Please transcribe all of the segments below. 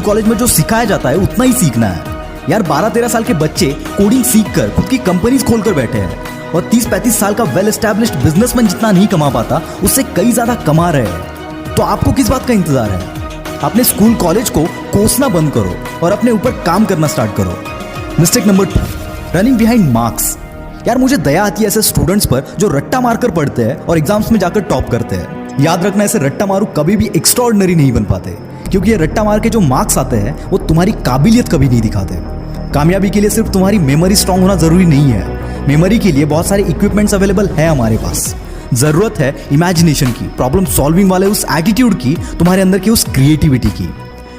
College में जो सिखाया जाता है उतना ही सीखना है यार। 12-13 साल के बच्चे कोडिंग सीखकर खुद की कंपनीज खोलकर बैठे हैं और 30-35 साल का वेल एस्टैब्लिश्ड बिजनेसमैन जितना नहीं कमा पाता उससे कई ज्यादा कमा रहे हैं। तो आपको किस बात का इंतजार है? अपने स्कूल कॉलेज को कोसना बंद करो और अपने ऊपर काम करना स्टार्ट करो। Mistake number 2, running behind marks. यार मुझे दया आती है ऐसे स्टूडेंट्स पर जो रट्टा मारकर पढ़ते हैं और एग्जाम्स में जाकर टॉप करते हैं। याद रखना, ऐसे रट्टा मारू कभी भी एक्स्ट्राऑर्डिनरी नहीं बन पाते, क्योंकि ये रट्टा मार के जो मार्क्स आते हैं वो तुम्हारी काबिलियत कभी नहीं दिखाते। कामयाबी के लिए सिर्फ तुम्हारी मेमोरी स्ट्रांग होना जरूरी नहीं है। मेमोरी के लिए बहुत सारे इक्विपमेंट्स अवेलेबल है हमारे पास। जरूरत है इमेजिनेशन की, प्रॉब्लम सॉल्विंग वाले उस एटीट्यूड की, तुम्हारे अंदर की उस क्रिएटिविटी की।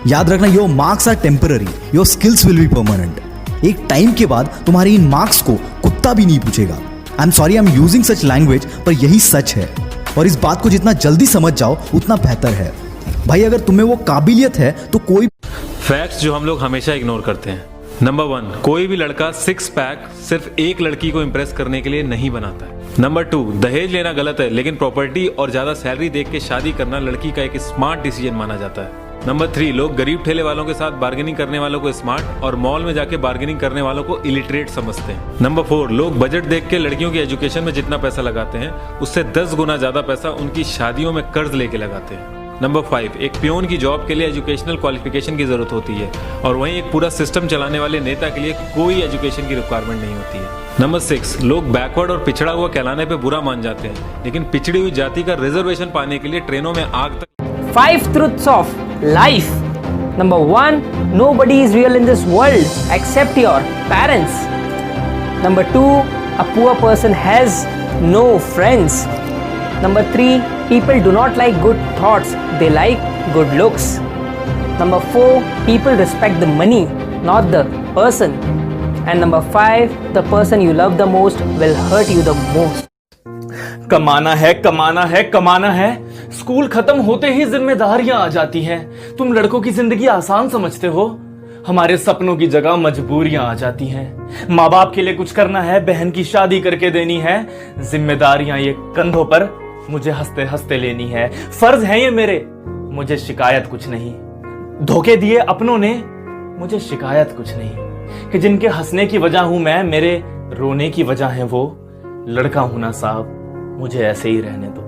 याद रखना, your marks are temporary, your skills will be permanent. एक टाइम के बाद तुम्हारे इन मार्क्स को कुत्ता भी नहीं पूछेगा। I am sorry I am using such language, पर यही सच है और इस बात को जितना जल्दी समझ जाओ उतना बेहतर है। भाई अगर तुम्हें वो काबिलियत है तो कोई फैक्ट्स जो हम लोग हमेशा इग्नोर करते हैं। नंबर 1, कोई भी लड़का 6 पैक सिर्फ एक लड़की को इंप्रेस करने के लिए नहीं बनाता है। नंबर 2, दहेज लेना गलत है, लेकिन प्रॉपर्टी और ज्यादा सैलरी देख के शादी करना लड़की का एक स्मार्ट डिसीजन माना जाता है। नंबर 3, लोग गरीब ठेले वालों के साथ बार्गेनिंग करने वालों को स्मार्ट और मॉल में जाके बार्गेनिंग करने वालों को इलिटरेट समझते हैं। नंबर 4, लोग बजट देख के लड़कियों की एजुकेशन में जितना पैसा लगाते हैं उससे 10 गुना ज्यादा पैसा उनकी शादियों में कर्ज लेके लगाते हैं। नंबर 5, एक पियोन की जॉब के लिए एजुकेशनल क्वालिफिकेशन की जरूरत होती है और वहीं एक पूरा सिस्टम चलाने वाले नेता के लिए कोई एजुकेशन की रिक्वायरमेंट नहीं होती है। नंबर 6, लोग बैकवर्ड और पिछड़ा हुआ कहलाने पे बुरा मान जाते हैं, लेकिन पिछड़ी हुई जाति का रिजर्वेशन पाने के लिए ट्रेनों में आग तक। 5 truths of life. Number 1, nobody is real in this world except your parents. Number 2, a poor person has no friends. Number 3, people do not like good thoughts, they like good looks. Number 4, people respect the money, not the person. And number 5, the person you love the most will hurt you the most. कमाना है, कमाना है, कमाना है। School खत्म होते ही जिम्मेदारियां आ जाती हैं। तुम लड़कों की जिंदगी आसान समझते हो, हमारे सपनों की जगह मजबूरियां आ जाती हैं। माँ बाप के लिए कुछ करना है, बहन की शादी करके देनी है, जिम्मेदारियां ये कंधों पर मुझे हंसते हंसते लेनी है। फर्ज है ये मेरे, मुझे शिकायत कुछ नहीं। धोखे दिए अपनों ने, मुझे शिकायत कुछ नहीं। कि जिनके हंसने की वजह हूं मैं, मेरे रोने की वजह है वो। लड़का हूं ना साहब, मुझे ऐसे ही रहने दो।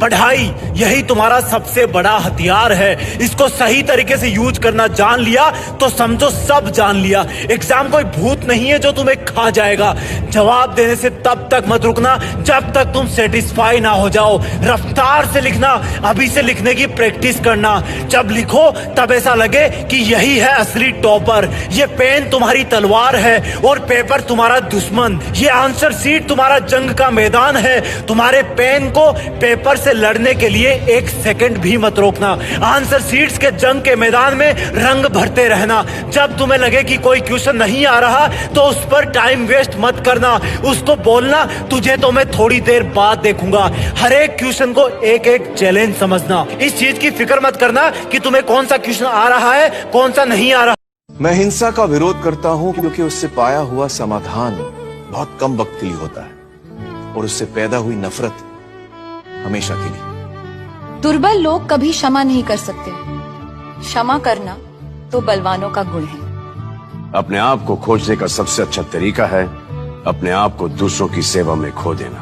पढ़ाई यही तुम्हारा सबसे बड़ा हथियार है। इसको सही तरीके से यूज करना जान लिया तो समझो सब जान लिया। एग्जाम कोई भूत नहीं है जो तुम्हें खा जाएगा। जवाब देने से तब तक मत रुकना जब तक तुम सेटिस्फाई ना हो जाओ। रफ्तार से लिखना, अभी से लिखने की प्रैक्टिस करना। जब लिखो तब ऐसा लगे कि यही है असली टॉपर। ये पेन तुम्हारी तलवार है और पेपर तुम्हारा दुश्मन। ये आंसर शीट तुम्हारा जंग का मैदान है। तुम्हारे पेन को पेपर से लड़ने के लिए 1 सेकंड भी मत रोकना। आंसर शीट्स के जंग के मैदान में रंग भरते रहना। जब तुम्हें लगे कि कोई क्वेश्चन नहीं आ रहा तो उस पर टाइम वेस्ट मत करना। उसको बोलना, तुझे तो मैं थोड़ी देर बाद देखूंगा। हर एक क्वेश्चन को एक एक चैलेंज समझना। इस चीज की फिक्र मत करना कि तुम्हें कौन सा क्वेश्चन आ रहा है, कौन सा नहीं आ रहा। मैं हिंसा का विरोध करता हूं क्योंकि उससे पाया हुआ समाधान बहुत कम वक्त के लिए होता है और उससे पैदा हुई नफरत हमेशा के लिए। दुर्बल लोग कभी क्षमा नहीं कर सकते। क्षमा करना तो बलवानों का गुण है। अपने आप को खोजने का सबसे अच्छा तरीका है अपने आप को दूसरों की सेवा में खो देना।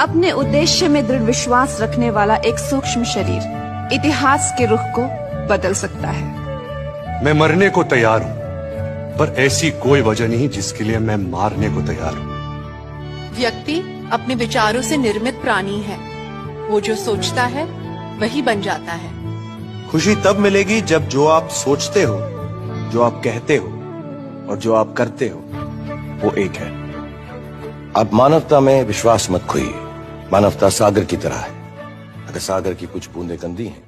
अपने उद्देश्य में दृढ़ विश्वास रखने वाला एक सूक्ष्म शरीर इतिहास के रुख को बदल सकता है। मैं मरने को तैयार हूं, पर ऐसी कोई वजह नहीं जिसके लिए मैं मारने को तैयार हूं। व्यक्ति अपने विचारों से निर्मित प्राणी है। वो जो सोचता है वही बन जाता है। खुशी तब मिलेगी जब जो आप सोचते हो, जो आप कहते हो और जो आप करते हो वो एक है। आप मानवता में विश्वास मत खोइए। मानवता सागर की तरह है। अगर सागर की कुछ बूंदें गंदी हैं